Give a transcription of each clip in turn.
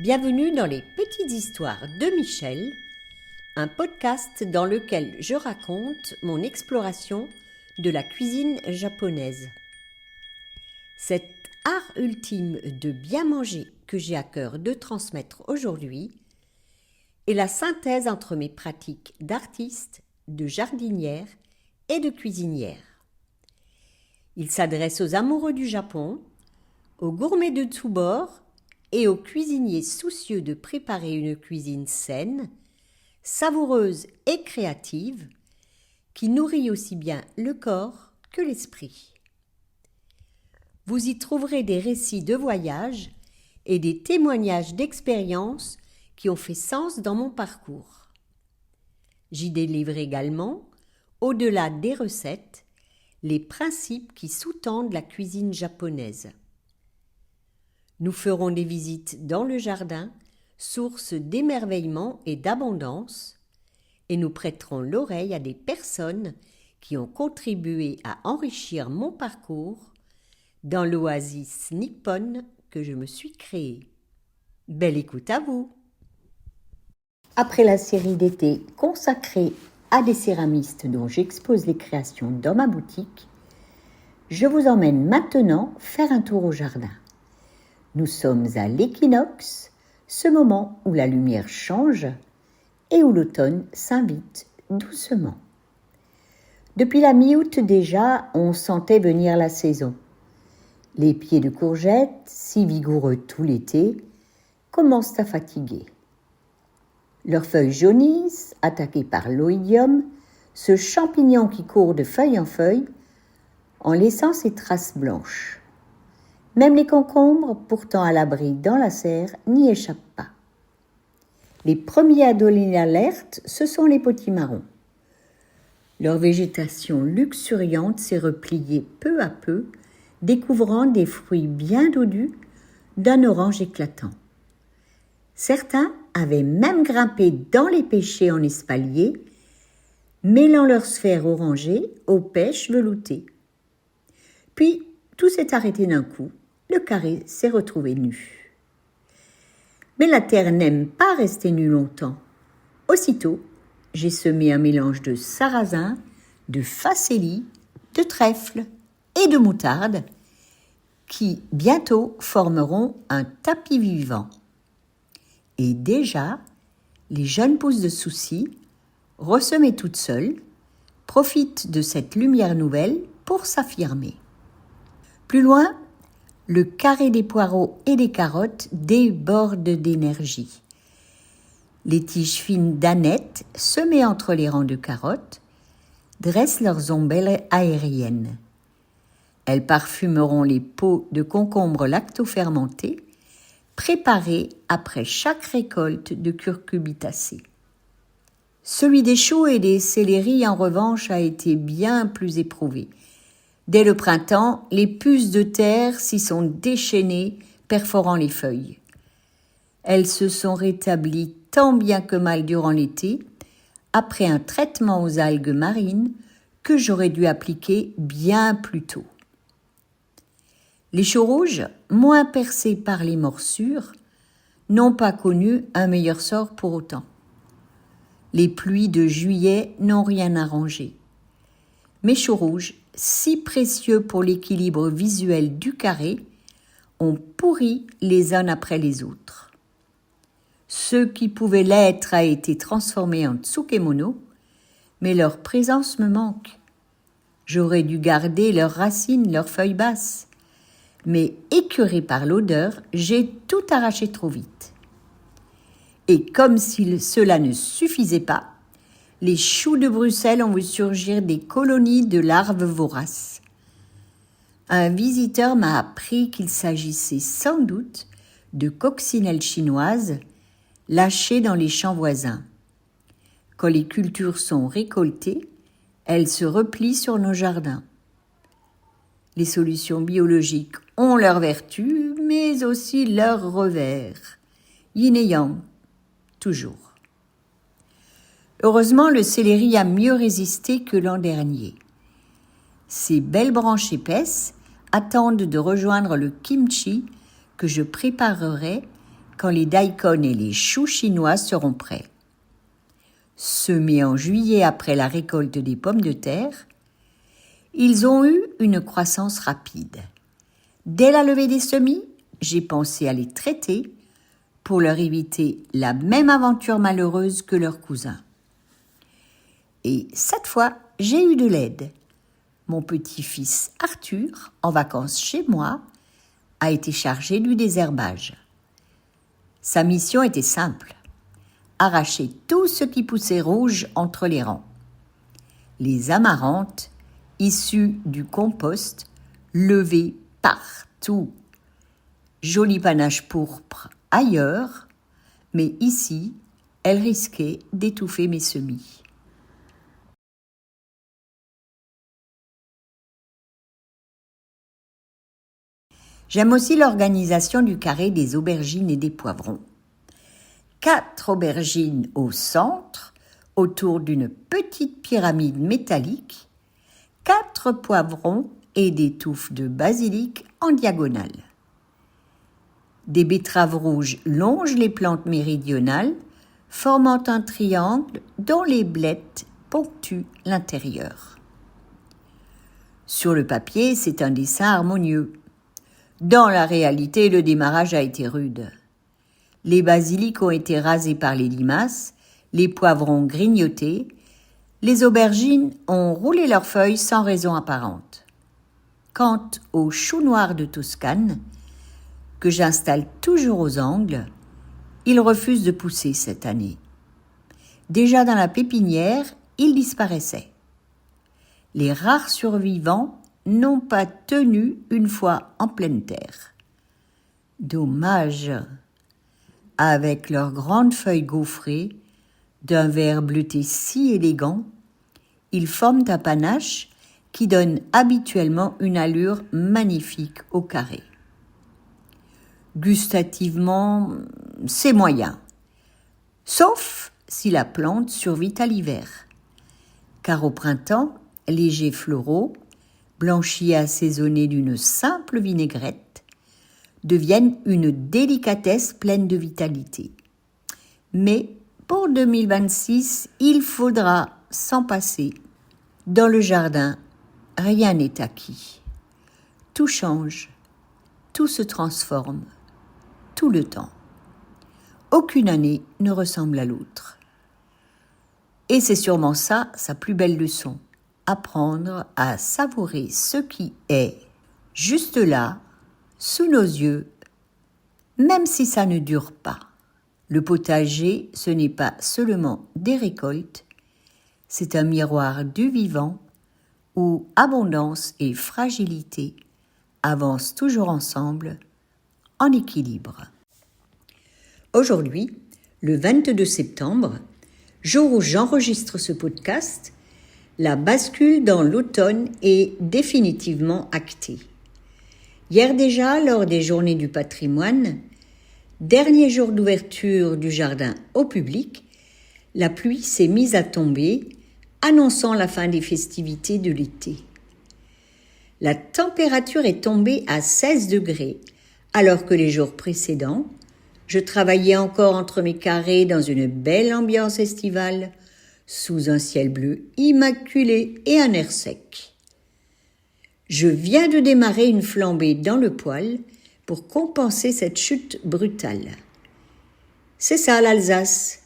Bienvenue dans les Petites Histoires de Michel, un podcast dans lequel je raconte mon exploration de la cuisine japonaise. Cet art ultime de bien manger que j'ai à cœur de transmettre aujourd'hui est la synthèse entre mes pratiques d'artiste, de jardinière et de cuisinière. Il s'adresse aux amoureux du Japon, aux gourmets de tous bords et aux cuisiniers soucieux de préparer une cuisine saine, savoureuse et créative, qui nourrit aussi bien le corps que l'esprit. Vous y trouverez des récits de voyage et des témoignages d'expériences qui ont fait sens dans mon parcours. J'y délivre également, au-delà des recettes, les principes qui sous-tendent la cuisine japonaise. Nous ferons des visites dans le jardin, source d'émerveillement et d'abondance, et nous prêterons l'oreille à des personnes qui ont contribué à enrichir mon parcours dans l'oasis nippone que je me suis créée. Belle écoute à vous! Après la série d'été consacrée à des céramistes dont j'expose les créations dans ma boutique, je vous emmène maintenant faire un tour au jardin. Nous sommes à l'équinoxe, ce moment où la lumière change et où l'automne s'invite doucement. Depuis la mi-août déjà, on sentait venir la saison. Les pieds de courgettes, si vigoureux tout l'été, commencent à fatiguer. Leurs feuilles jaunissent, attaquées par l'oïdium, ce champignon qui court de feuille en feuille, en laissant ses traces blanches. Même les concombres, pourtant à l'abri dans la serre, n'y échappent pas. Les premiers à donner l'alerte, ce sont les potimarrons. Leur végétation luxuriante s'est repliée peu à peu, découvrant des fruits bien dodus d'un orange éclatant. Certains avaient même grimpé dans les pêchers en espalier, mêlant leurs sphères orangées aux pêches veloutées. Puis, tout s'est arrêté d'un coup. Le carré s'est retrouvé nu. Mais la terre n'aime pas rester nue longtemps. Aussitôt, j'ai semé un mélange de sarrasin, de facélie, de trèfle et de moutarde qui, bientôt, formeront un tapis vivant. Et déjà, les jeunes pousses de soucis, ressemées toutes seules, profitent de cette lumière nouvelle pour s'affirmer. Plus loin, le carré des poireaux et des carottes déborde d'énergie. Les tiges fines d'aneth, semées entre les rangs de carottes, dressent leurs ombelles aériennes. Elles parfumeront les pots de concombres lactofermentés, préparés après chaque récolte de curcubitacées. Celui des choux et des céleris, en revanche, a été bien plus éprouvé. Dès le printemps, les puces de terre s'y sont déchaînées, perforant les feuilles. Elles se sont rétablies tant bien que mal durant l'été, après un traitement aux algues marines que j'aurais dû appliquer bien plus tôt. Les choux rouges, moins percés par les morsures, n'ont pas connu un meilleur sort pour autant. Les pluies de juillet n'ont rien arrangé. Mes choux rouges, si précieux pour l'équilibre visuel du carré, ont pourri les uns après les autres. Ce qui pouvait l'être a été transformé en tsukemono, mais leur présence me manque. J'aurais dû garder leurs racines, leurs feuilles basses, mais écœurée par l'odeur, j'ai tout arraché trop vite. Et comme si cela ne suffisait pas, les choux de Bruxelles ont vu surgir des colonies de larves voraces. Un visiteur m'a appris qu'il s'agissait sans doute de coccinelles chinoises lâchées dans les champs voisins. Quand les cultures sont récoltées, elles se replient sur nos jardins. Les solutions biologiques ont leurs vertus, mais aussi leurs revers. Yin et yang, toujours. Heureusement, le céleri a mieux résisté que l'an dernier. Ses belles branches épaisses attendent de rejoindre le kimchi que je préparerai quand les daikon et les choux chinois seront prêts. Semés en juillet après la récolte des pommes de terre, ils ont eu une croissance rapide. Dès la levée des semis, j'ai pensé à les traiter pour leur éviter la même aventure malheureuse que leurs cousins. Et cette fois, j'ai eu de l'aide. Mon petit-fils Arthur, en vacances chez moi, a été chargé du désherbage. Sa mission était simple, arracher tout ce qui poussait rouge entre les rangs. Les amarantes, issues du compost, levées partout. Joli panache pourpre ailleurs, mais ici, elles risquaient d'étouffer mes semis. J'aime aussi l'organisation du carré des aubergines et des poivrons. 4 aubergines au centre, autour d'une petite pyramide métallique, 4 poivrons et des touffes de basilic en diagonale. Des betteraves rouges longent les plantes méridionales, formant un triangle dont les blettes ponctuent l'intérieur. Sur le papier, c'est un dessin harmonieux. Dans la réalité, le démarrage a été rude. Les basilics ont été rasés par les limaces, les poivrons grignotés, les aubergines ont roulé leurs feuilles sans raison apparente. Quant aux choux noirs de Toscane, que j'installe toujours aux angles, ils refusent de pousser cette année. Déjà dans la pépinière, ils disparaissaient. Les rares survivants n'ont pas tenu une fois en pleine terre. Dommage. Avec leurs grandes feuilles gaufrées, d'un vert bleuté si élégant, ils forment un panache qui donne habituellement une allure magnifique au carré. Gustativement, c'est moyen, sauf si la plante survit à l'hiver, car au printemps, les jets floraux, blanchis et assaisonnés d'une simple vinaigrette, deviennent une délicatesse pleine de vitalité. Mais pour 2026, il faudra s'en passer. Dans le jardin, rien n'est acquis. Tout change, tout se transforme, tout le temps. Aucune année ne ressemble à l'autre. Et c'est sûrement ça, sa plus belle leçon. Apprendre à savourer ce qui est juste là, sous nos yeux, même si ça ne dure pas. Le potager, ce n'est pas seulement des récoltes, c'est un miroir du vivant où abondance et fragilité avancent toujours ensemble, en équilibre. Aujourd'hui, le 22 septembre, jour où j'enregistre ce podcast, la bascule dans l'automne est définitivement actée. Hier déjà, lors des Journées du patrimoine, dernier jour d'ouverture du jardin au public, la pluie s'est mise à tomber, annonçant la fin des festivités de l'été. La température est tombée à 16 degrés, alors que les jours précédents, je travaillais encore entre mes carrés dans une belle ambiance estivale, sous un ciel bleu immaculé et un air sec. Je viens de démarrer une flambée dans le poêle pour compenser cette chute brutale. C'est ça l'Alsace.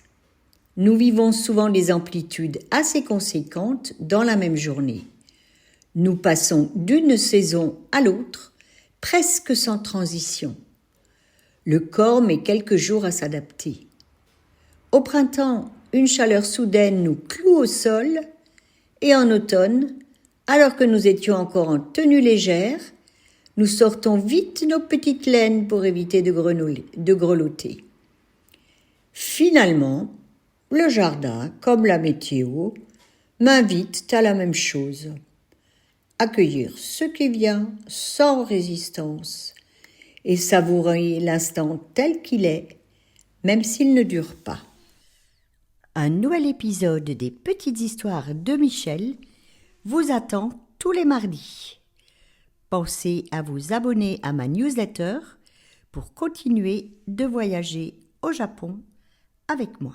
Nous vivons souvent des amplitudes assez conséquentes dans la même journée. Nous passons d'une saison à l'autre, presque sans transition. Le corps met quelques jours à s'adapter. Au printemps, une chaleur soudaine nous cloue au sol, et en automne, alors que nous étions encore en tenue légère, nous sortons vite nos petites laines pour éviter de grelotter. Finalement, le jardin, comme la météo, m'invite à la même chose. Accueillir ce qui vient sans résistance et savourer l'instant tel qu'il est, même s'il ne dure pas. Un nouvel épisode des Petites Histoires de Michel vous attend tous les mardis. Pensez à vous abonner à ma newsletter pour continuer de voyager au Japon avec moi.